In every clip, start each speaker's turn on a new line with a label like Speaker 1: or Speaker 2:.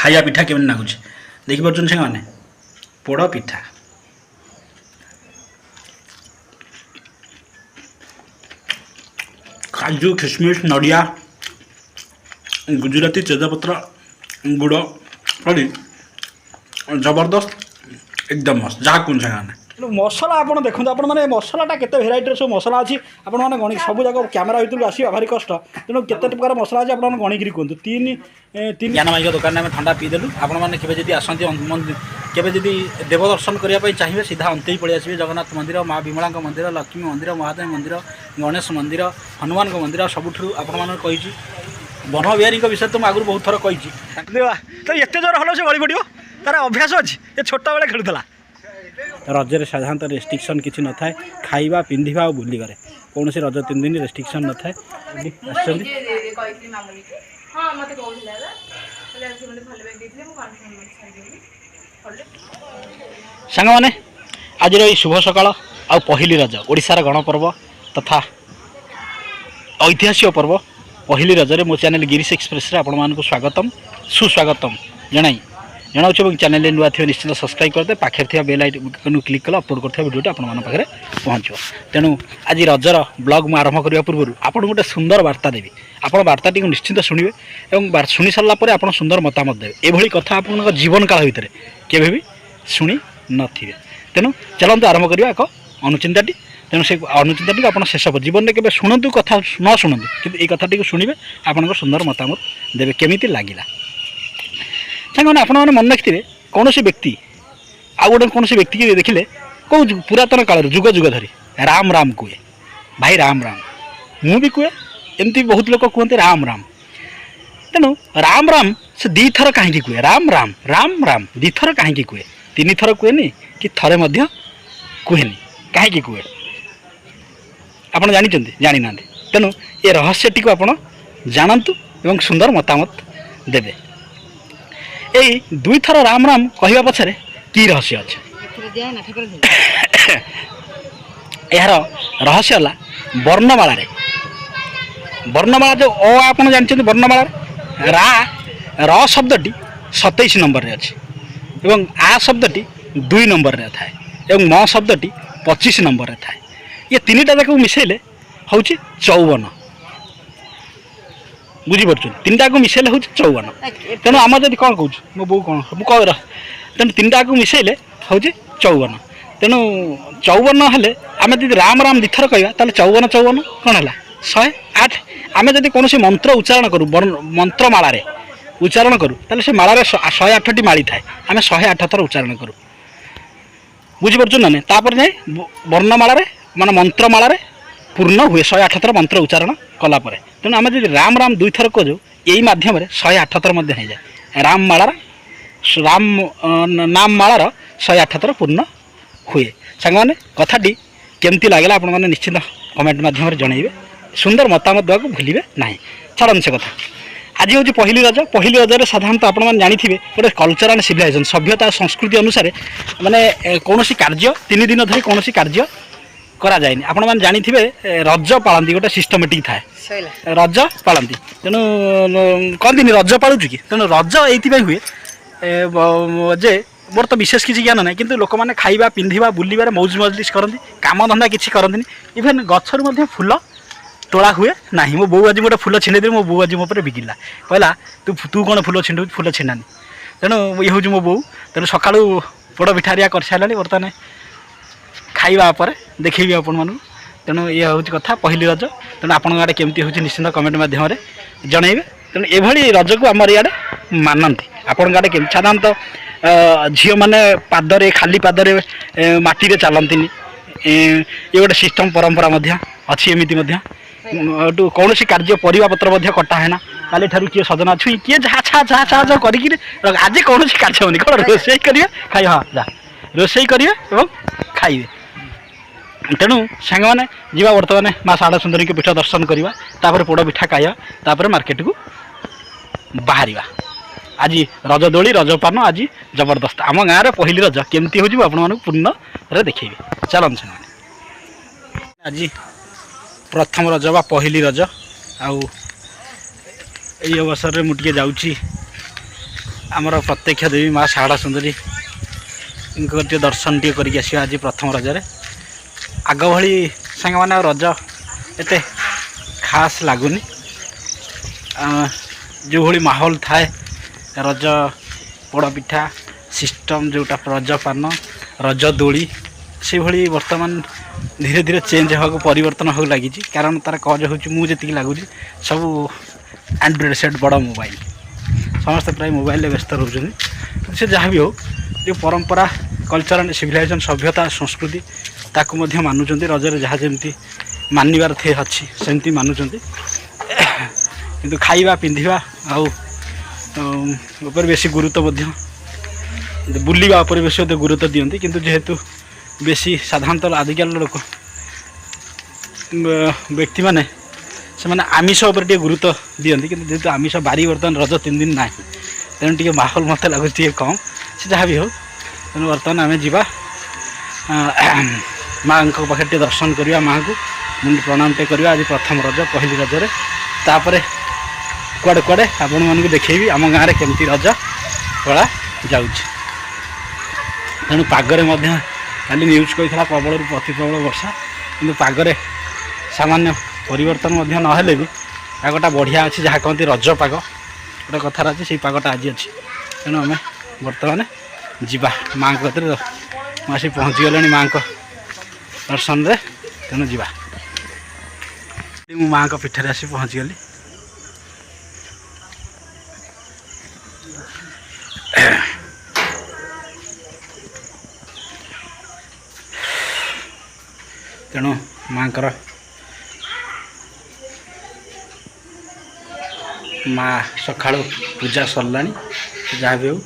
Speaker 1: खाया पिठा केमन नागुच देखिपुर मैंने पोड़ पिठा काजू किशमिश नड़िया गुजराती तेजपत्र गुड़ पड़ी जबरदस्त एकदम मस्त जहाँ कौन मैंने
Speaker 2: मसला आप देखो आप मसलाटा केते भेराइटर सब मसला अच्छी आप गणी सब जगह क्यमेरा भितर आसवा भारी कष्ट तेणु केते प्रकार मसला अच्छी आप गणिकी कहतु तीन
Speaker 1: ज्ञान माइक दुकान में ठंडा पीदेलु आपड़ी आसती केबे देवदर्शन करने चाहिए सीधा अंते ही पलि आसवे जगन्नाथ मंदिर माँ विमला मंदिर लक्ष्मी मंदिर महादेव मंदिर गणेश मंदिर हनुमान मंदिर सबुठू आपण वन बिहारी विषय तो आगुरी बहुत थर कही
Speaker 2: तो ये जोर हल से गली पड़ो तार अभ्यास अच्छी ये छोट बेले खेलुला
Speaker 1: रजरे साधारणतः रेस्ट्रिक्शन किसी न थाए खाइबा पिंधिबा और बुलिबारे कौन से रज 3 दिन रेस्ट्रिक्शन न थाए सांग मैंने आज शुभ सकाल आ पहली रज ओडिशार गणपर्व तथा ऐतिहासिक पर्व पहली रजरे मो चैनल गिरीश एक्सप्रेस रे आपण मानक स्वागतम सुस्वागतम जनाई जनाऊँ चैनल नुआ थी निश्चित सब्सक्राइब करते पाखे थी बेल आइकन क्लिक कले अपलोड करते भिडियो आपण पाखे पहुँचो तेणु आज रजर ब्लॉग मुझे आरंभ करने पूर्व आपन गोटे सुंदर वार्ता देवी आपण वार्ताटी निश्चित शुणे और शुणी सारापर आप सुंदर मतामत देवे यह कथा आप जीवन काल भितर केवे भी शुणी नथिबे तेणु चलते आरंभ करवा एक अनुचिंताटी तेणु से अनुचिंताटी आप शेष जीवन में केवे शुणु कथा न शुणु कि ये कथाटी शुणे आप सुंदर मतामत देवे केमी लगिला सांग आप मन रखिए कौन व्यक्ति आ गए कौन व्यक्ति की देखिले कौ पुरातन काल जुग जुग धरी राम राम कहे भाई राम राम मु भी कहे एमती बहुत लोग कहते राम राम तेणु राम राम से दी थर कहीं कहे राम राम राम राम दी थर कहीं कहे 3 थर कहेनि कि थरे मध्य कहेनि कहीं कहे आप जानी ना तेणु ये रहस्यटी को आप जानतु एवं सुंदर मतामत देवे यही 2 थर राम राम कहवा पछरे की रहस्य अच्छे यार रहस्य है वर्णमाला वर्णमाला जो आप जानते वर्णमाला रा र शब्दटी 27 नंबर रे अच्छे एवं आ शब्दटी 2 नंबर रे थाए एवं म शब्दटी 25 नंबर रे थाए ये 3टा जाक मिसेले हूँ 54 बुझीपार 3टा को मिसेले हूँ 54 तेणु आम जब कौन कौच मो बो कौन मुझे तेणु 3टा को मिसेले हूँ 54 तेणु 54 हेले आम जब राम राम दिथर कहवा 54 54 कौन है 108 आम जब कौन मंत्र उच्चारण करूँ मंत्रमाला उच्चारण करूँ से माला 108टी माली थाए आम 108 थर उच्चारण करूँ बुझीपार ना तापर जाए वर्णमाला माने मंत्रमाला पूर्ण हुए 108 थर मंत्र उच्चारण कलापर तेणु आम जब राम राम 2 थर कहूँ यही मध्यम 108 थर हो जाए राम मालार राम नाम मालार 108 थर पूर्ण हुए सांग कथाटी केमती लगे आप निश्चित कमेंट मध्यम जनइबे सुंदर मतामत देवाक भूलिए ना छाड़न से कथा आज हूँ पहली रज साधारणतः आप जानी गोटे कल्चर एंड सिविलाइजेशन सभ्यता संस्कृति अनुसार माने कौन कार्य 3 दिन धरी कौन कार्य करा जाए आपण मैंने जानी रज पालती गोटे सिस्टमेटिक थाए रज पालती तेणु कहती रज पालुचु कि तेणु रज ये हुए जे मोर तो विशेष किसी ज्ञान ना कि लोक मैंने खाइबा पिंधिबा बुलिबार मौज मजलिस करती काम धंदा किसी करती इभेन गचर फूल तोड़ा हुए ना मो बो आज गोटे फूल छिंडे मो बो आज मो पर बिगिला कहला तू कौन फूल छिंडू फूल छिंडानी तेणु ये हूँ मो बो तेणु सका पोड़ पिठारिया कर सारा बर्तमान खाइबा पर देखी आपण मानू तेणु ये हूँ कथा पहली रज तेणु आपण आड़े केमती हूँ निश्चित कमेंट मध्यम जनइबे तेणु ये रज को आम इे मानती आपण आड़े केमती साधारणतः झील मैंने पादरे खाली पादरे माटी चलती ये गोटे सिस्टम परंपरा अच्छी एमती कौन कार्य परिवा पत्र कटा है ना काली ठार किए सजना छुई किए जहाँ छा छा छा छा कर आज कौन कार्य होनी कौन रोसे करेंगे खाई हाँ जा रोसे करेंगे और खाइबे तेणु सांग मैंने जीवा बर्तमान माँ शारदा सुंदरी के पीठ दर्शन करवा तापर पोड़ पिठा खाइबा तापर मार्केट को बाहर आज रज दोली रजपान आज जबरदस्त आम गाँव में पहली रज केमती हो आप पूर्ण देखेबे चलन सांग आज प्रथम रज बा पहली रज आउ अवसर में मुझे जाऊँगी आमर प्रत्यक्ष देवी माँ शारदा सुंदरी इनको दर्शन टे करके आस आज प्रथम रजरे आग भली सांग मैंने रज एत खास लगुनि जो भली माहौल थाए रज पोड़पिठा सिस्टम जोटा रज पान रज दोली से भली वर्तमान धीरे धीरे चेंज होगा परिवर्तन हो लगी कारण तार कज होती लगुच सब एंड्रॉइड सेट बड़ मोबाइल समस्त प्राय मोबाइल व्यस्त रोचे से जहाँ भी हो जो परंपरा कल्चर सिविलाइजेशन सभ्यता संस्कृति ताकू मानुंट रजरे जहाँ जमी मानवर थे अच्छी सेमती मानुंट किंतु खाइबा पिंधिबा आउ ऊपर बेसी गुरुत्व बुलवा उपर बेसी गुरुत्व दियंती किंतु जेहेतु बेसी साधारणतः आजिकल लोक व्यक्ति माने से मैंने आमिष उपर टे गुरुत्व दियंती किंतु जेहेतु आमिष बारी बर्तमान रज 3 दिन ना तेणु टे माहौल मत लगुच कम से जहाँ भी हो तेणु बर्तमान आम जा माँ पाखे टे दर्शन करवा माँ को मुंड प्रणाम टे करवा आज प्रथम रज पहली रजरे तापर कुआड़े कुआड़े आपण मानक देखी आम गाँव में केमती रज पड़ा जाऊँ तेणु पागरे खाली न्यूज कही प्रबल अति प्रबल वर्षा किंतु पागरे सामान्य परिवर्तन नहेले भी पागटा बढ़िया अच्छी जहाँ कहती रज पाग गोटे कथार अच्छी से पागटा आज अच्छी तेणु आम बर्तमान जीवा माँ कतरे आसी पहुँची गले माँ को दर्शन रे तेणु जीवा माँ को पीठे आसी पहुँची गली तेणु माँ माँ सका पूजा सरला जहाँ भी हो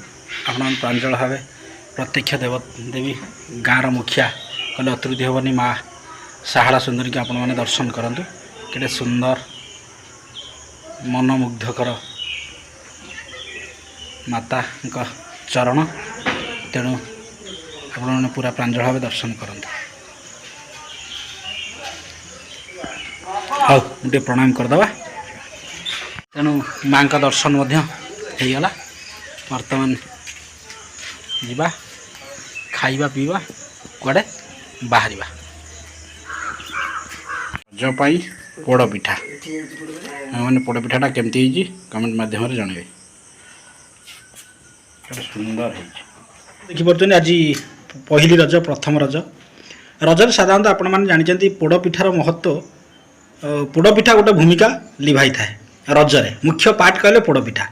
Speaker 1: आप प्रांजल भाव प्रत्यक्ष देवी गाँव मुखिया कहले अत्रुति हेनी माँ शारदा सुंदरी की आपण मैंने दर्शन करूँ के सुंदर मनमुग्धकर माता चरण तेणु आप पूरा प्रांजल भाव दर्शन करूँ हाँ गोटे प्रणाम करदे तेणु माँ का दर्शन होगला बर्तमान जीवा खाइबा पीवा कुआड़े बाहर रज पोड़पिठा मैंने पोड़पिठाटा केमती कमेंट माध्यम जनइबे सुंदर देखिपुर आज पहली रज प्रथम रज रजर साधारणतः आपण मैंने जानते पोड़पिठार महत्व पोड़पिठा गोटे भूमिका लिभाई थाए रजरे मुख्य पार्ट कहले पोड़पिठा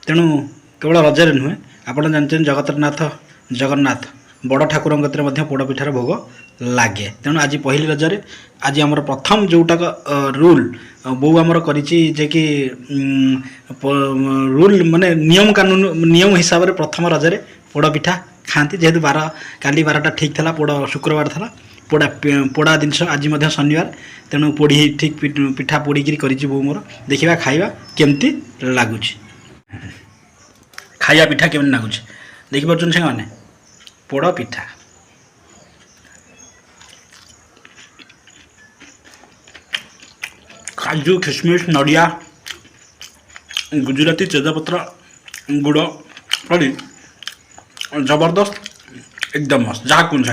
Speaker 1: तेणु केवल रजरे नुहे आपड़ जानते जगतरनाथ जगन्नाथ बड़ ठाकुर पोड़पिठार भोग लगे तेणु आज पहली रजरे आज आमर प्रथम जोटाक रूल बो आमर करी कि रूल माने नियम कानून नियम हिसाब से प्रथम रजरे पोड़पिठा खाती जेहेतु बार काली बारटा ठीक था पोड़ शुक्रवार था पोड़ा पोड़ा जिनस आज शनिवार तेणु पोड़ी ठीक पिठा पोड़ी कर बो मोर देखा खाइबा केमती लगुच खाइबा पिठा केमती लगुच देखिपुर से मैंने पोड़ पिठा काजू किशमिश नड़िया गुजराती तेजपत्र गुड़ पड़ी जबरदस्त एकदम मस्त जहाँ कौन से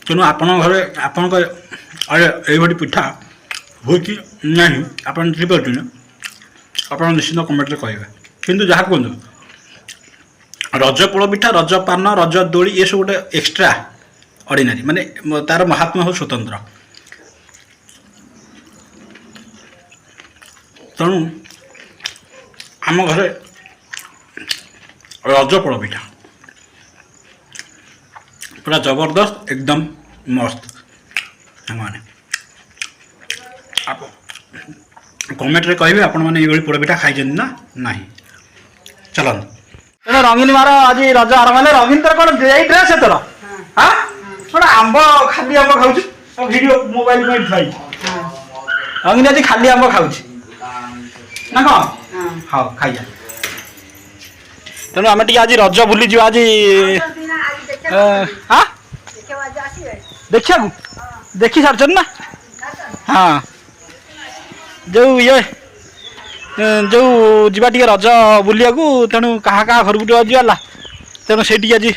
Speaker 1: तेणु आपण घरे आपण ये पिठा हो कि नहीं आप निश्चित कमेंट कहे किंतु जहाँ कहते रज पोड़ पिठा रज पान रज दोली ये सब गोटे एक्सट्रा ऑर्डिनरी माने तार महात्मा हो स्वतंत्र तेणु आम घरे रज पोड़ पिठा पूरा जबरदस्त एकदम मस्त माने आप कमेंट रे कहिबे आपण माने ये पोड़पिठा खाई ना नहीं चलन तेना रंगीन मार आज रज आरंभ हेले रंगीन तर कोन ड्रेस तोर हां थोड़ा आंब खाली आंब खाऊ वीडियो मोबाइल में उठाई रंगीन आज खाली आंब खाऊ ना कौन हाँ खाई जा तेणु आम टे आज रज बुली जी आज हाँ देखा देखी सार ना हाँ जो ये
Speaker 2: ଯେଉଁ ଯିବା ଟିକେ ରଜ ବୁଲିବାକୁ ତେଣୁ କାହା କାହା ଘରକୁ ଟିକେ ଯିବା ହେଲା ତେଣୁ ସେଇଠିକି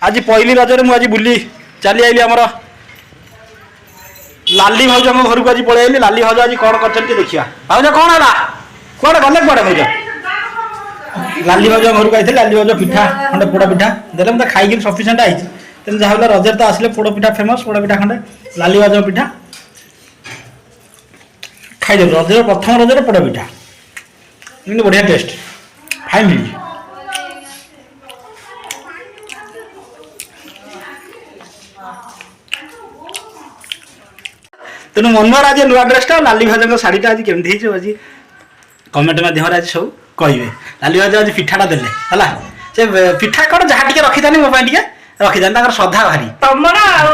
Speaker 2: ଆଜି ପହିଲି ରଜରେ ମୁଁ ଆଜି ବୁଲି ଚାଲି ଆଇଲି ଆମର ଲାଲି ଭାଉଜଙ୍କ ଘରକୁ ଆଜି ପଳେଇ ଆଇଲି। ଲାଲି ଭାଉଜ ଆଜି କ'ଣ କରିଛନ୍ତି ଦେଖିବା। ଭାଉଜ କ'ଣ ହେଲା କୁଆଡ଼େ ଗଲେ କୁଆଡ଼େ ଭାଉଜ? ଲାଲି ଭାଉଜ ଘରକୁ ଆଇଥିଲେ। ଲାଲି ଭାଉଜ ପିଠା ଖଣ୍ଡେ ପୋଡ଼ ପିଠା ଦେଲେ ମୁଁ ତ ଖାଇକିରି ସଫିସିଏଣ୍ଟ ଆଇଛି। ତେଣୁ ଯାହା ହେଲେ ରଜରେ ତ ଆସିଲେ ପୋଡ଼ ପିଠା ଫେମସ୍। ପୋଡ଼ ପିଠା ଖଣ୍ଡେ ଲାଲି ଭାଉଜ ପିଠା ଖାଇଦେବୁ। ରଜରେ ପ୍ରଥମ ରଜରେ ପୋଡ଼ ପିଠା କିନ୍ତୁ ବଢ଼ିଆ ଟେଷ୍ଟ ଫାଇନ୍ ହେଇଛି। ତେଣୁ ମନୁଆର ଆଜି ନୂଆ ଡ୍ରେସଟା ଲାଲି ଭାଉଜଙ୍କ ଶାଢ଼ୀଟା ଆଜି କେମିତି ହେଇଛି ଆଜି କମେଣ୍ଟ ମାଧ୍ୟମରେ ଆଜି ସବୁ କହିବେ। ଲାଲି ଭାଉଜ ଆଜି ପିଠାଟା ଦେଲେ ହେଲା। ସେ ପିଠା କ'ଣ ଯାହା ଟିକେ ରଖିଥାନ୍ତି ମୋ ପାଇଁ ଟିକେ ରଖିଥାନ୍ତି। ତାଙ୍କର ଶ୍ରଦ୍ଧା ଭାରି।
Speaker 3: ତମର ଆଉ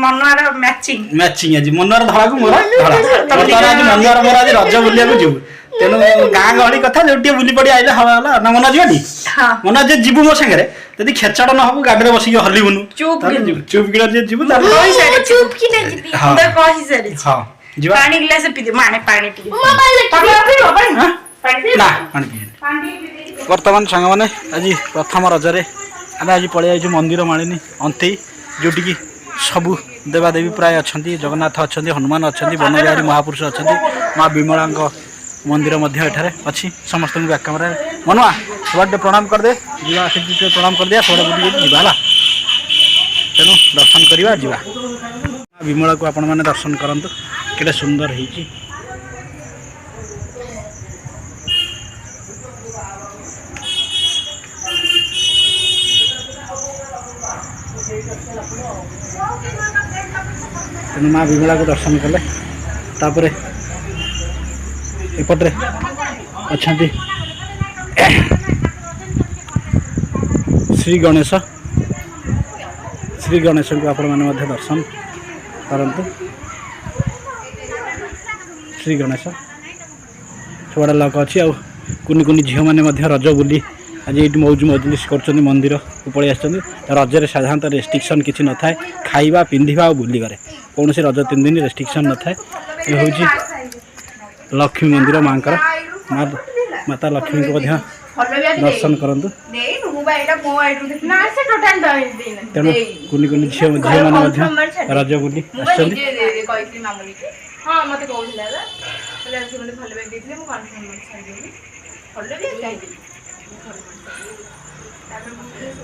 Speaker 3: ମନୁଆର ମ୍ୟାଚିଂ
Speaker 2: ଆଜି ମନୁଆର ଧଳାକୁ ମୋର ଧଳା। ବର୍ତ୍ତମାନ ଆଜି ମନୁଆର ମୋର ଆଜି ରଜ ବୁଲିବାକୁ ଯିବୁ। ତେଣୁ ଗାଁ ଗହଳି କଥା ଯୋଉ ଟିକେ ବୁଲି ପଡ଼ି ଆଇଲେ ହବା ହେଲା ନା ମନ ଯିବନି? ମନ ଯେ ଯିବୁ ମୋ ସାଙ୍ଗରେ ଯଦି ଖେଚଡ଼ ନ ହବୁ ଗାଡ଼ିରେ ବସିକି ହଲିବୁନୁ ଚୁପ୍ କିନା ଯେ ଯିବୁ ହଁ ଯିବା।
Speaker 3: ପାଣି ଗ୍ଲାସ ପିଇ ମାନେ ପାଣି ପିଇ
Speaker 2: ନା ପାଣି ପିଇନି। ବର୍ତ୍ତମାନ ସାଙ୍ଗମାନେ ଆଜି ପ୍ରଥମ ରଜରେ ଆମେ ଆଜି ପଳେଇ ଯାଇଛୁ ମନ୍ଦିର ମାଳିନୀ ଅନ୍ତେଇ ଯେଉଁଠିକି ସବୁ ଦେବାଦେବୀ ପ୍ରାୟ ଅଛନ୍ତି। ଜଗନ୍ନାଥ ଅଛନ୍ତି, ହନୁମାନ ଅଛନ୍ତି, ବନବିହାରୀ ମହାପୁରୁଷ ଅଛନ୍ତି, ମା ବିମଳାଙ୍କ ମନ୍ଦିର ମଧ୍ୟ ଏଠାରେ ଅଛି। ସମସ୍ତଙ୍କୁ ବ୍ୟାକ୍ କ୍ୟାମେରାରେ ମନୁଆ ସବୁଆଡ଼େ ଟିକେ ପ୍ରଣାମ କରିଦେ। ଯିବା ସେଠି ଟିକେ ପ୍ରଣାମ କରିଦେବା ସବୁଆଡ଼େ ବୁଲିକି ଯିବା ହେଲା। ତେଣୁ ଦର୍ଶନ କରିବା ଯିବା। ମା ବିମଳାକୁ ଆପଣମାନେ ଦର୍ଶନ କରନ୍ତୁ କେତେ ସୁନ୍ଦର ହେଇଛି। ତେଣୁ ମା ବିମଳାକୁ ଦର୍ଶନ କଲେ ତାପରେ ଏପଟରେ ଅଛନ୍ତି ଶ୍ରୀ ଗଣେଶଙ୍କୁ ଆପଣମାନେ ମଧ୍ୟ ଦର୍ଶନ କରନ୍ତୁ। ଶ୍ରୀ ଗଣେଶ ସବୁଆଡ଼େ ଲକ ଅଛି। ଆଉ କୁନି କୁନି ଝିଅମାନେ ମଧ୍ୟ ରଜ ବୁଲି ଆଜି ଏଇଠି ମୌଜ ମଜଲିସ୍ କରୁଛନ୍ତି। ମନ୍ଦିରକୁ ପଳେଇ ଆସିଛନ୍ତି। ରଜରେ ସାଧାରଣତଃ ରେଷ୍ଟ୍ରିକ୍ସନ୍ କିଛି ନଥାଏ। ଖାଇବା ପିନ୍ଧିବା ଆଉ ବୁଲିବାରେ କୌଣସି ରଜ 3 ଦିନ ରେଷ୍ଟ୍ରିକ୍ସନ୍ ନଥାଏ। ଏ ହେଉଛି ଲକ୍ଷ୍ମୀ ମନ୍ଦିର ମାଙ୍କର। ମାତା ଲକ୍ଷ୍ମୀଙ୍କୁ ମଧ୍ୟ ଦର୍ଶନ କରନ୍ତୁ। ତେଣୁ କୁନି କୁନି ଝିଅମାନେ ମଧ୍ୟ ରଜ ବୁଲି ଆସିଛନ୍ତି।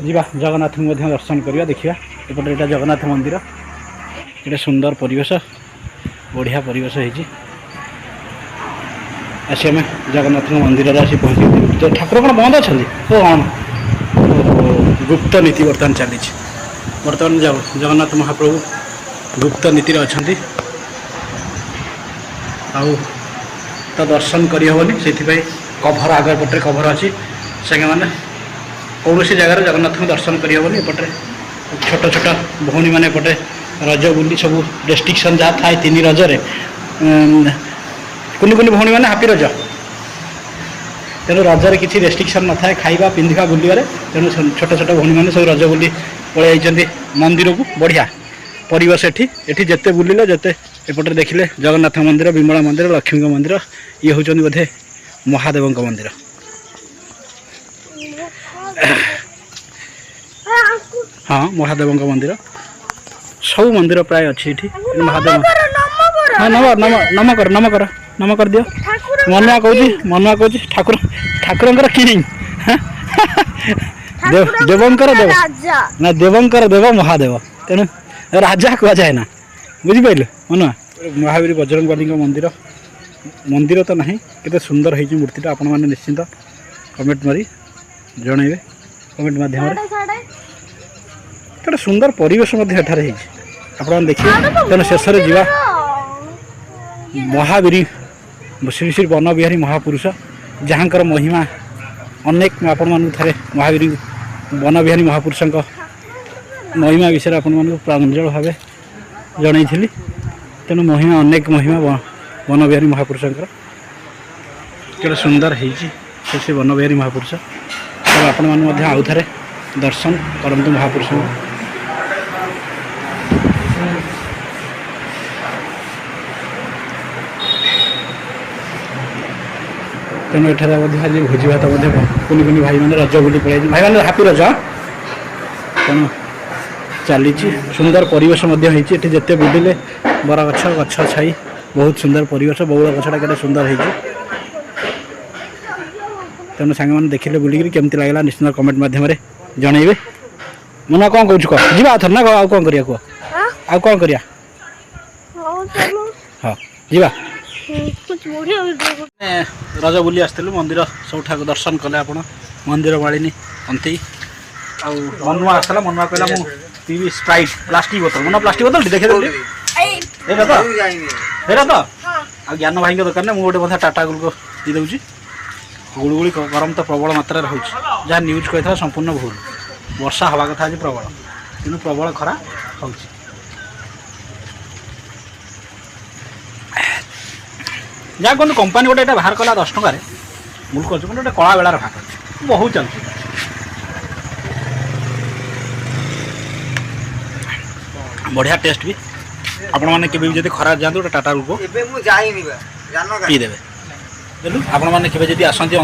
Speaker 2: ଯିବା ଜଗନ୍ନାଥଙ୍କୁ ମଧ୍ୟ ଦର୍ଶନ କରିବା ଦେଖିବା। ଏପଟେ ଏଇଟା ଜଗନ୍ନାଥ ମନ୍ଦିର। ଏଇଟା ସୁନ୍ଦର ପରିବେଶ, ବଢ଼ିଆ ପରିବେଶ ହେଇଛି। ଆସି ଆମେ ଜଗନ୍ନାଥଙ୍କ ମନ୍ଦିରରେ ଆସି ପହଞ୍ଚିଲୁ। ଠାକୁର କ'ଣ ବନ୍ଦ ଅଛନ୍ତି? ଓ କ'ଣ ଗୁପ୍ତ ନୀତି ବର୍ତ୍ତମାନ ଚାଲିଛି। ବର୍ତ୍ତମାନ ଜଗନ୍ନାଥ ମହାପ୍ରଭୁ ଗୁପ୍ତ ନୀତିରେ ଅଛନ୍ତି। ଆଉ ତ ଦର୍ଶନ କରିହେବନି, ସେଥିପାଇଁ କଭର ଆଗ ପଟରେ କଭର ଅଛି। ସାଙ୍ଗମାନେ କୌଣସି ଜାଗାରେ ଜଗନ୍ନାଥଙ୍କୁ ଦର୍ଶନ କରିହେବନି। ଏପଟରେ ଛୋଟ ଛୋଟ ଭଉଣୀମାନେ ଏପଟେ ରଜ ବୁଲି ସବୁ ରେଷ୍ଟ୍ରିକ୍ସନ୍ ଯାହା ଥାଏ 3 ରଜରେ କୁନି କୁନି ଭଉଣୀମାନେ ହାପି ରଜ। ତେଣୁ ରଜରେ କିଛି ରେଷ୍ଟ୍ରିକ୍ସନ୍ ନଥାଏ ଖାଇବା ପିନ୍ଧିବା ବୁଲିବାରେ। ତେଣୁ ଛୋଟ ଛୋଟ ଭଉଣୀମାନେ ସବୁ ରଜ ବୁଲି ପଳେଇ ଯାଇଛନ୍ତି ମନ୍ଦିରକୁ। ବଢ଼ିଆ ପରିବେଶ ଏଠି ଯେତେ ବୁଲିଲେ ଯେତେ ଏପଟରେ ଦେଖିଲେ ଜଗନ୍ନାଥ ମନ୍ଦିର, ବିମଳା ମନ୍ଦିର, ଲକ୍ଷ୍ମୀଙ୍କ ମନ୍ଦିର। ଇଏ ହେଉଛନ୍ତି ବୋଧେ ମହାଦେବଙ୍କ ମନ୍ଦିର। ହଁ ମହାଦେବଙ୍କ ମନ୍ଦିର। ସବୁ ମନ୍ଦିର ପ୍ରାୟ ଅଛି ଏଠି। ମହାଦେବ ହଁ ନମ କରିଦିଅ। ମନୁଆ କହୁଛି ଠାକୁରଙ୍କର କିଣି ଦେବଙ୍କର ଦେବ ନା ଦେବଙ୍କର ଦେବ ମହାଦେବ। ତେଣୁ ରାଜା କୁହାଯାଏ ନା, ବୁଝିପାରିଲୁ ମନୁଆ। ମହାବୀର ବଜରଙ୍ଗବାଲୀଙ୍କ ମନ୍ଦିର ତ ନାହିଁ, କେତେ ସୁନ୍ଦର ହେଇଛି ମୂର୍ତ୍ତିଟା। ଆପଣମାନେ ନିଶ୍ଚିନ୍ତ କମେଣ୍ଟ ମାରି ଜଣାଇବେ କମେଣ୍ଟ ମାଧ୍ୟମରେ। ଗୋଟେ ସୁନ୍ଦର ପରିବେଶ ମଧ୍ୟ ଏଠାରେ ହେଇଛି, ଆପଣମାନେ ଦେଖିବେ। ତେଣୁ ଶେଷରେ ଯିବା ମହାବୀର ଶ୍ରୀ ଶ୍ରୀ ବନବିହାରୀ ମହାପୁରୁଷ, ଯାହାଙ୍କର ମହିମା ଅନେକ। ମୁଁ ଆପଣମାନଙ୍କୁ ଥରେ ମହାବୀର ବନବିହାରୀ ମହାପୁରୁଷଙ୍କ ମହିମା ବିଷୟରେ ଆପଣମାନଙ୍କୁ ପ୍ରାଞ୍ଜଳ ଭାବେ ଜଣାଇଥିଲି। ତେଣୁ ଅନେକ ମହିମା ବନବିହାରୀ ମହାପୁରୁଷଙ୍କର। କେତେ ସୁନ୍ଦର ହେଇଛି ଶ୍ରୀ ବନବିହାରୀ ମହାପୁରୁଷ। ତେଣୁ ଆପଣମାନେ ମଧ୍ୟ ଆଉ ଥରେ ଦର୍ଶନ କରନ୍ତୁ ମହାପୁରୁଷଙ୍କୁ। ତେଣୁ ଏଠାରେ ମଧ୍ୟ ଆଜି ଭୋଜି ଭାତ ମଧ୍ୟ କୁନି କୁନି ଭାଇମାନେ ରଜ ବୁଲି ପଳାଇଛି ଭାଇମାନେ ହାପି ରଜ ତେଣୁ ଚାଲିଛି ସୁନ୍ଦର ପରିବେଶ ମଧ୍ୟ ହେଇଛି ଏଠି ଯେତେ ବୁଲିଲେ ବରଗଛ ଗଛ ଛାଇ ବହୁତ ସୁନ୍ଦର ପରିବେଶ ବଉଳ ଗଛଟା କେତେ ସୁନ୍ଦର ହେଇଛି ତେଣୁ ସାଙ୍ଗମାନେ ଦେଖିଲେ ବୁଲିକିରି କେମିତି ଲାଗିଲା ନିଶ୍ଚିନ୍ତ କମେଣ୍ଟ ମାଧ୍ୟମରେ ଜଣେଇବେ ମୁଁ କ'ଣ କହୁଛୁ କହ ଯିବା ଆଉ ଥର ନା ଆଉ କ'ଣ କରିବା କୁହ ଆଉ କ'ଣ କରିବା ହଁ ଯିବା ରଜ ବୁଲି ଆସିଥିଲୁ ମନ୍ଦିର ସବୁଠାକୁ ଦର୍ଶନ କଲେ ଆପଣ ମନ୍ଦିର ମାଳିନୀ ଅନ୍ତି ଆଉ ମନୁଆ ଆସିଥିଲା ମନୁଆ କହିଲା ମୁଁ ପିବି ସ୍ପ୍ରାଇଟ୍ ପ୍ଲାଷ୍ଟିକ ବୋତଲ ମନ ପ୍ଲାଷ୍ଟିକ ବୋତଲଟି ଦେଖେଇଦେଲି ଏଇଟା ତ ଏଇଟା ତ ଆଉ ଜ୍ଞାନ ଭାଇଙ୍କ ଦୋକାନରେ ମୁଁ ଗୋଟେ ମଧ୍ୟ ଟାଟା ଗ୍ଲୁକୋଜ ଦେଇଦେଉଛି ଗୁଳୁଗୁଳି ଗରମ ତ ପ୍ରବଳ ମାତ୍ରାରେ ହେଉଛି ଯାହା ନ୍ୟୁଜ୍ କହିଥିଲା ସମ୍ପୂର୍ଣ୍ଣ ଭୁଲ ବର୍ଷା ହେବା କଥା ଆଜି ପ୍ରବଳ କିନ୍ତୁ ପ୍ରବଳ ଖରା ହେଉଛି ଯାହା କୁହନ୍ତୁ କମ୍ପାନୀ ଗୋଟେ ଏଇଟା ବାହାର କଲା 10 ଟଙ୍କାରେ ଭୁଲ କରୁଛୁ କିନ୍ତୁ ଗୋଟେ କଳା ବେଳାର ବାହାର କରୁଛି ବହୁତ ଚାଲୁଛି ବଢ଼ିଆ ଟେଷ୍ଟ ବି ଆପଣମାନେ କେବେ ବି ଯଦି ଖରା ଯାଆନ୍ତୁ ଗୋଟେ ଟାଟା ଗ୍ଲୁକୋ ପିଇଦେବେ ବୁଝିଲୁ ଆପଣମାନେ କେବେ ଯଦି ଆସନ୍ତି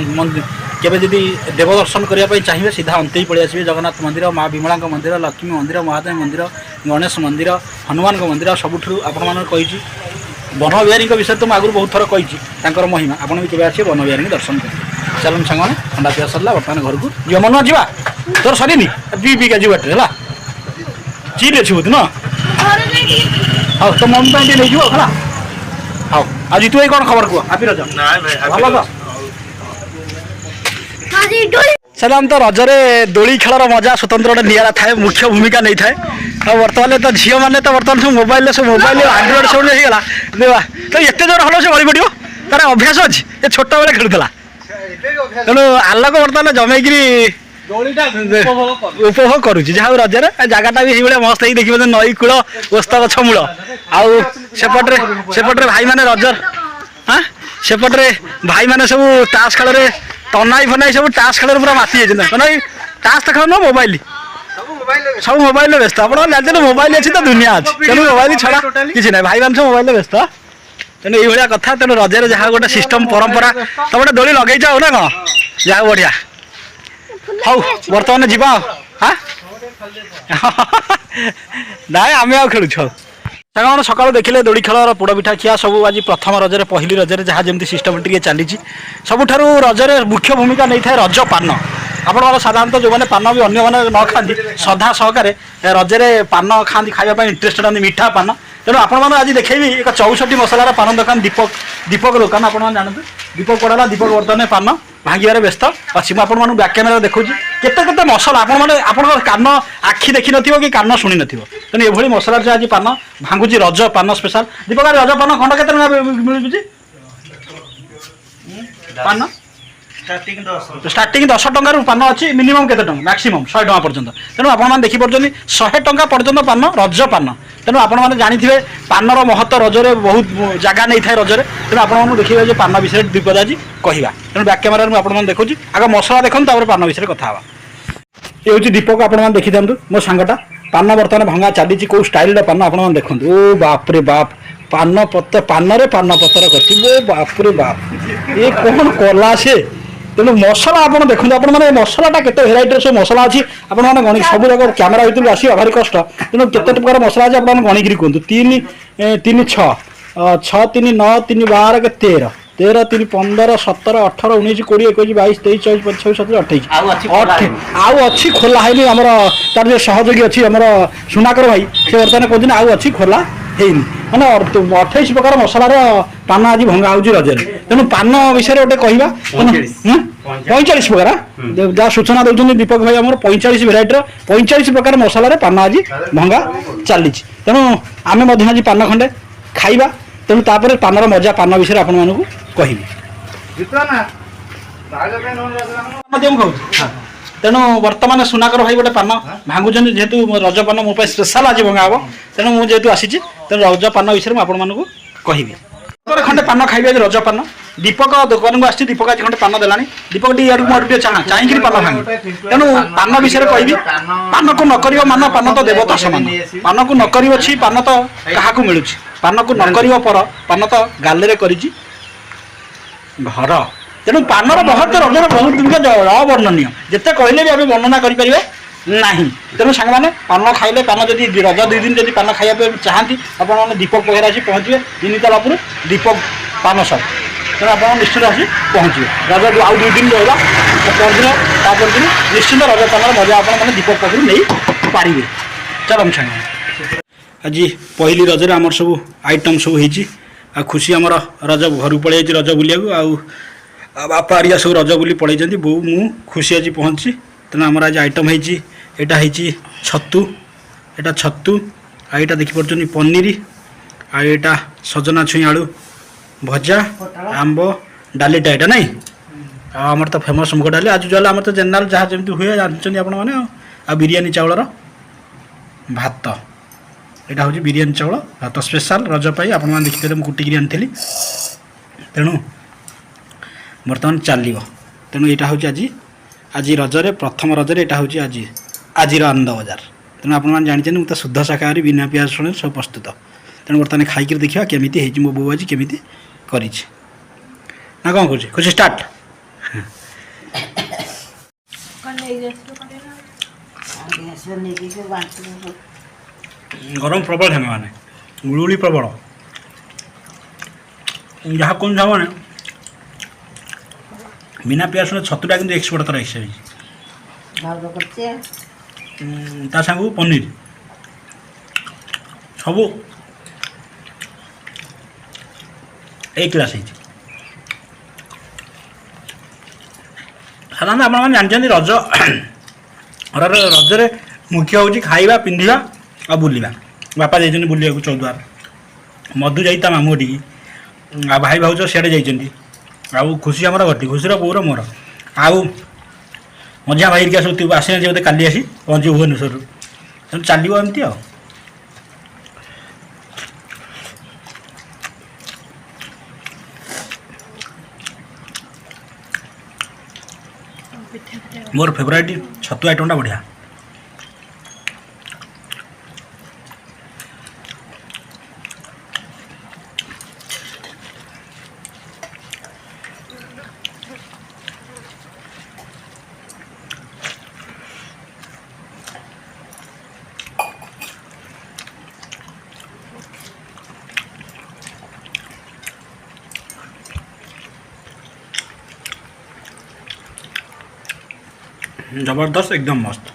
Speaker 2: କେବେ ଯଦି ଦେବ ଦର୍ଶନ କରିବା ପାଇଁ ଚାହିଁବେ ସିଧା ଅନ୍ତେଇ ପଳେଇ ଆସିବେ ଜଗନ୍ନାଥ ମନ୍ଦିର ମା ବିମଳାଙ୍କ ମନ୍ଦିର ଲକ୍ଷ୍ମୀ ମନ୍ଦିର ମହାଦେବ ମନ୍ଦିର ଗଣେଶ ମନ୍ଦିର ହନୁମାନଙ୍କ ମନ୍ଦିର ସବୁଠାରୁ ଆପଣମାନଙ୍କୁ କହିଛି ବନବିହାରୀଙ୍କ ବିଷୟରେ ତ ମୁଁ ଆଗରୁ ବହୁତ ଥର କହିଛି ତାଙ୍କର ମହିମା ଆପଣ ବି କେବେ ଆସିବେ ବନବିହାରୀଙ୍କୁ ଦର୍ଶନ କରିବେ ଚାଲନ୍ତୁ ସାଙ୍ଗମାନେ ଥଣ୍ଡା ପିଆ ସରିଲା ବର୍ତ୍ତମାନ ଘରକୁ ଯିବ ମନ ଯିବା ତୋର ସରିନି ପିଇକା ଯିବ ବାଟରେ ହେଲା ଚିଲ୍ ଅଛି ବୋଧେ ନା ହଉ ତ ମମି ପାଇଁ ଟିକେ ନେଇଯିବ ହେଲା ହଉ ଆଉ ଜିତୁ ଭାଇ କ'ଣ ଖବର କୁହ ହାପି ରଜ ଭଲ ତ ସାଧାରଣ ତ ରଜରେ ଦୋଳି ଖେଳର ମଜା ସ୍ୱତନ୍ତ୍ର ଗୋଟେ ନିଆରା ଥାଏ ମୁଖ୍ୟ ଭୂମିକା ନେଇଥାଏ ଆଉ ବର୍ତ୍ତମାନ ତ ଝିଅମାନେ ତ ବର୍ତ୍ତମାନ ସବୁ ମୋବାଇଲ ଆଣ୍ଡ୍ରଏଡ୍ ସବୁ ହେଇଗଲା ଦେବା ତ ଏତେ ଜୋର ହଲ ସେ ଗଳି ପଡ଼ିବ ତାର ଅଭ୍ୟାସ ଅଛି ଏ ଛୋଟବେଳେ ଖେଳୁଥିଲା ତେଣୁ ଆଲୋକ ବର୍ତ୍ତମାନ ଜମେଇକିରି ଉପଭୋଗ କରୁଛି ଯାହା ହଉ ରଜରେ ଜାଗାଟା ବି ସେଇଭଳିଆ ମସ୍ତ ହେଇକି ଦେଖିବ ନଈ କୂଳ ଓସ୍ତ ଗଛ ମୂଳ ଆଉ ସେପଟରେ ଭାଇମାନେ ରଜ ସେପଟରେ ଭାଇମାନେ ସବୁ ତାସ ଖେଳରେ ତନାଇ ଫନାଇ ସବୁ ତାସ ଖେଳରେ ପୁରା ମାତି ଯାଇଛନ୍ତି ତନାଇ ତାସ ତ ଖେଳ ନୁହଁ ମୋବାଇଲ ସବୁ ମୋବାଇଲରେ ବ୍ୟସ୍ତ ଆପଣ ଜାଣିଛନ୍ତି ମୋବାଇଲ ଅଛି ତ ଦୁନିଆ ଅଛି ତେଣୁ ମୋବାଇଲ ଛଡ଼ା କିଛି ନାହିଁ ଭାଇମାନେ ସବୁ ମୋବାଇଲରେ ବ୍ୟସ୍ତ ତେଣୁ ଏଇଭଳିଆ କଥା ତେଣୁ ରଜରେ ଯାହା ଗୋଟେ ସିଷ୍ଟମ ପରମ୍ପରା ତମେ ଗୋଟେ ଦୋଳି ଲଗେଇଛ ଆଉ ନା କ'ଣ ଯାହା ବଢ଼ିଆ ହଉ ବର୍ତ୍ତମାନ ଯିବା ଆଉ ନାଇଁ ଆମେ ଆଉ ଖେଳୁଛୁ ଆଉ ସାଙ୍ଗମାନେ ସକାଳୁ ଦେଖିଲେ ଦୋଳି ଖେଳର ପୋଡ଼ ପିଠା ଖିଆ ସବୁ ଆଜି ପ୍ରଥମ ରଜରେ ପହିଲି ରଜରେ ଯାହା ଯେମିତି ସିଷ୍ଟମ ଟିକେ ଚାଲିଛି ସବୁଠାରୁ ରଜରେ ମୁଖ୍ୟ ଭୂମିକା ନେଇଥାଏ ରଜ ପାନ ଆପଣଙ୍କର ସାଧାରଣତଃ ଯେଉଁମାନେ ପାନ ବି ଅନ୍ୟମାନେ ନ ଖାଆନ୍ତି ଶ୍ରଦ୍ଧା ସହକାରେ ରଜରେ ପାନ ଖାଆନ୍ତି ଖାଇବା ପାଇଁ ଇଣ୍ଟରେଷ୍ଟେଡ୍ ଅଛନ୍ତି ମିଠା ପାନ ତେଣୁ ଆପଣମାନେ ଆଜି ଦେଖେଇବି ଏକ 64 ମସଲାର ପାନ ଦୋକାନ ଦୀପକ ଦୋକାନ ଆପଣମାନେ ଜାଣନ୍ତୁ ଦୀପକ ପଡ଼ାଲା ଦୀପକ ବର୍ତ୍ତମାନ ପାନ ଭାଙ୍ଗିବାରେ ବ୍ୟସ୍ତ ଅଛି ମୁଁ ଆପଣମାନଙ୍କୁ ବ୍ୟାକ୍ କ୍ୟାମେରା ଦେଖାଉଛି କେତେ କେତେ ମସଲା ଆପଣଙ୍କର କାନ ଆଖି ଦେଖିନଥିବ କି କାନ ଶୁଣିନଥିବ ତେଣୁ ଏଭଳି ମସଲାରେ ସେ ଆଜି ପାନ ଭାଙ୍ଗୁଛି ରଜ ପାନ ସ୍ପେଶାଲ ଦୀପକ ରଜ ପାନ ଖଣ୍ଡ କେତେ ଟଙ୍କା ମିଳୁଛି ପାନ ଷ୍ଟାର୍ଟିଂ 10 ଟଙ୍କାରୁ ପାନ ଅଛି ମିନିମମ୍ କେତେ ଟଙ୍କା ମ୍ୟାକ୍ସିମମ୍ 100 ଟଙ୍କା ପର୍ଯ୍ୟନ୍ତ ତେଣୁ ଆପଣମାନେ ଦେଖିପାରୁଛନ୍ତି 100 ଟଙ୍କା ପର୍ଯ୍ୟନ୍ତ ପାନ ରଜ ପାନ ତେଣୁ ଆପଣମାନେ ଜାଣିଥିବେ ପାନର ମହତ୍ତ୍ୱ ରଜରେ ବହୁତ ଜାଗା ନେଇଥାଏ ରଜରେ ତେଣୁ ଆପଣମାନଙ୍କୁ ଦେଖିବେ ଯେ ପାନ ବିଷୟରେ ବିପଦ ଆଜି କହିବା ତେଣୁ ବ୍ୟାକ୍ କ୍ୟାମେରାରେ ମୁଁ ଆପଣମାନେ ଦେଖୁଛି ଆଗ ମସଲା ଦେଖନ୍ତୁ ତାପରେ ପାନ ବିଷୟରେ କଥା ହେବା ଏ ହେଉଛି ଦୀପକ ଆପଣମାନେ ଦେଖିଥାନ୍ତୁ ମୋ ସାଙ୍ଗଟା ପାନ ବର୍ତ୍ତମାନ ଭଙ୍ଗା ଚାଲିଛି କେଉଁ ଷ୍ଟାଇଲର ପାନ ଆପଣମାନେ ଦେଖନ୍ତୁ ଓ ବାପରେ ବାପ ପାନରେ ପାନ ପତ୍ର କରିଛି ଓ ବାପରେ ବାପ ଏ କ'ଣ କଲା ସେ ତେଣୁ ମସଲା ଆପଣ ଦେଖନ୍ତୁ ଆପଣମାନେ ମସଲାଟା କେତେ ଭେରାଇଟିର ସବୁ ମସଲା ଅଛି ଆପଣମାନେ ଗଣି ସବୁ ଯାକ କ୍ୟାମେରା ଭିତରକୁ ଆସିବା ଭାରି କଷ୍ଟ ତେଣୁ କେତେ ପ୍ରକାର ମସଲା ଅଛି ଆପଣମାନେ ଗଣିକିରି କୁହନ୍ତୁ 3 3 6 6 3 9 3 12 13 13 3 15 17 18 19 20 21 22 23 24 25 26 27 28 ଆଉ ଅଛି ଖୋଲା ହେଇନି ଆମର ତାର ଯେ ସହଯୋଗୀ ଅଛି ଆମର ସୁନାକର ଭାଇ ସେ ବର୍ତ୍ତମାନ କହୁଛନ୍ତି ଆଉ ଅଛି ଖୋଲା ହେଇନି ମାନେ 28 ପ୍ରକାର ମସଲାର ପାନ ଆଜି ଭଙ୍ଗା ହେଉଛି ରଜରେ ତେଣୁ ପାନ ବିଷୟରେ ଗୋଟେ କହିବା 45 ପ୍ରକାର ଯାହା ସୂଚନା ଦେଉଛନ୍ତି ଦୀପକ ଭାଇ ଆମର 45 ଭେରାଇଟିର 45 ପ୍ରକାର ମସଲାରେ ପାନ ଆଜି ଭଙ୍ଗା ଚାଲିଛି ତେଣୁ ଆମେ ମଧ୍ୟ ଆଜି ପାନ ଖଣ୍ଡେ ଖାଇବା ତେଣୁ ତାପରେ ପାନର ମଜା ପାନ ବିଷୟରେ ଆପଣମାନଙ୍କୁ କହିବି ତେଣୁ ବର୍ତ୍ତମାନ ସୁନାକର ଭାଇ ଗୋଟେ ପାନ ଭାଙ୍ଗୁଛନ୍ତି ଯେହେତୁ ରଜ ପାନ ମୋ ପାଇଁ ସ୍ପେଶାଲ ଆଜି ଭଙ୍ଗା ହେବ ତେଣୁ ମୁଁ ଯେହେତୁ ଆସିଛି ତେଣୁ ରଜ ପାନ ବିଷୟରେ ମୁଁ ଆପଣମାନଙ୍କୁ କହିବି ଖଣ୍ଡେ ପାନ ଖାଇବି ଆଜି ରଜ ପାନ ଦୀପକ ଦୋକାନକୁ ଆସିଛି ଦୀପକ ଆଜି ଖଣ୍ଡେ ପାନ ଦେଲାଣି ଦୀପକ ଟିକେ ଇଆଡ଼କୁ ମୋର ଟିକେ ଚାହିଁକିରି ପାନ ଭାଙ୍ଗି ତେଣୁ ପାନ ବିଷୟରେ କହିବି ପାନକୁ ନ କରିବ ମାନ ପାନ ତ ଦେବତା ସମାନ ପାନକୁ ନ କରିବ ଛି ପାନ ତ କାହାକୁ ମିଳୁଛି ପାନକୁ ନ କରିବ ପର ପାନ ତ ଗାଲରେ କରିଛି ଘର ତେଣୁ ପାନର ମହତ୍ଵ ରଜର ବହୁତ ଅବର୍ଣ୍ଣନୀୟ, ଯେତେ କହିଲେ ବି ଆମେ ବର୍ଣ୍ଣନା କରିପାରିବେ ନାହିଁ। ତେଣୁ ସାଙ୍ଗମାନେ ପାନ ଖାଇଲେ, ପାନ ଯଦି ରଜ 2 ଦିନ ଯଦି ପାନ ଖାଇବା ପାଇଁ ଚାହାନ୍ତି ଆପଣମାନେ ଦୀପକ ପାଖରେ ଆସି ପହଞ୍ଚିବେ, 3 ତାଲା ଉପରୁ ଦୀପକ ପାନ ସପ୍। ତେଣୁ ଆପଣ ନିଶ୍ଚିତ ଆସି ପହଞ୍ଚିବେ। ରଜ ଆଉ 2 ଦିନ ରହିଲା, ପରଦିନ ତାପରଦିନ ନିଶ୍ଚିନ୍ତ ରଜ ପାନର ମଜା ଆପଣମାନେ ଦୀପକ ପାଖରୁ ନେଇ ପାରିବେ। ଚାଲନ୍ତୁ ସାଙ୍ଗମାନେ, ଆଜି ପହିଲି ରଜରେ ଆମର ସବୁ ଆଇଟମ୍ ସବୁ ହେଇଛି। ଆଉ ଖୁସି ଆମର ରଜ ଘରକୁ ପଳେଇ ଯାଇଛି ରଜ ବୁଲିବାକୁ। ଆଉ ବାପା ଆରିଆ ସବୁ ରଜ ବୁଲି ପଳେଇଛନ୍ତି, ବୋଉ ମୁଁ ଖୁସି ଆଜି ପହଞ୍ଚିଛି। ତେଣୁ ଆମର ଆଜି ଆଇଟମ୍ ହେଇଛି, ଏଇଟା ହେଇଛି ଛତୁ, ଏଇଟା ଛତୁ, ଆଉ ଏଇଟା ଦେଖିପାରୁଛନ୍ତି ପନିର, ଆଉ ଏଇଟା ସଜନା ଛୁଇଁ ଆଳୁ ଭଜା, ଆମ୍ବ, ଡାଲିଟା ଏଇଟା ନାଇଁ। ଆଉ ଆମର ତ ଫେମସ୍ ମୁଗ ଡାଲି, ଆଜି ଯାହେଲେ ଆମର ତ ଜେନେରାଲ ଯାହା ଯେମିତି ହୁଏ ଜାଣିଛନ୍ତି ଆପଣମାନେ। ଆଉ ବିରିୟାନୀ ଚାଉଳର ଭାତ, ଏଇଟା ହେଉଛି ବିରିୟାନୀ ଚାଉଳ ଭାତ ସ୍ପେଶାଲ ରଜ ପାଇଁ। ଆପଣମାନେ ଦେଖିଥିଲେ ମୁଁ କୁଟିକିରି ଆଣିଥିଲି। ତେଣୁ ବର୍ତ୍ତମାନ ଚାଲିବ। ତେଣୁ ଏଇଟା ହେଉଛି ଆଜି ରଜରେ, ପ୍ରଥମ ରଜରେ ଏଇଟା ହେଉଛି ଆଜିର ଆନନ୍ଦ ବଜାର। ତେଣୁ ଆପଣମାନେ ଜାଣିଛନ୍ତି ମୁଁ ତ ଶୁଦ୍ଧ ଶାକାହାରୀ, ବିନା ପିଆଜ ରସୁଣରେ ସବୁ ପ୍ରସ୍ତୁତ। ତେଣୁ ବର୍ତ୍ତମାନ ଖାଇକିରି ଦେଖିବା କେମିତି ହେଇଛି, ମୋ ବୋଉ ଆଜି କେମିତି କରିଛି। ନା କ'ଣ କହୁଛି? ଖୁସି ଷ୍ଟାର୍ଟ। ଗରମ ପ୍ରବଳ ସାଙ୍ଗମାନେ, ଗୁଳୁଗୁଳି ପ୍ରବଳ। ଯାହା କହୁଛନ୍ତି ସାଙ୍ଗମାନେ, ବିନା ପିଆଜ ରସୁଣ ଛତୁଟା କିନ୍ତୁ ଏକ୍ସପୋର୍ଟ ତାର ହେଇଛି। ତା ସାଙ୍ଗକୁ ପନିର ସବୁ ଏ କ୍ଲାସ୍ ହେଇଛି। ସାଧାରଣତଃ ଆପଣମାନେ ଜାଣିଛନ୍ତି ରଜରେ ମୁଖ୍ୟ ହେଉଛି ଖାଇବା, ପିନ୍ଧିବା ଆଉ ବୁଲିବା। ବାପା ଯାଇଛନ୍ତି ବୁଲିବାକୁ ଚୌଦ୍ୱାର, ମଧୁ ଯାଇଛି ତା ମାମୁଁ ଘଠିକି, ଆଉ ଭାଇ ଭାଉଜ ସିଆଡ଼େ ଯାଇଛନ୍ତି। ଆଉ ଖୁସି ଆମର ଘଟି, ଖୁସିର ବୋଉର ମୋର, ଆଉ ମଝିଆ ଭାଇ ହେରିକା ସବୁ ଆସିନାହାନ୍ତି ବୋଧେ, କାଲି ଆସି ପହଞ୍ଚିବ ଭୁବନେଶ୍ୱରରୁ। ତେଣୁ ଚାଲିବ ଏମିତି ଆଉ। ମୋର ଫେଭରାଇଟ୍ ଛତୁ ଆଇଟମ୍ଟା ବଢ଼ିଆ। जबरदस्त एकदम मस्त।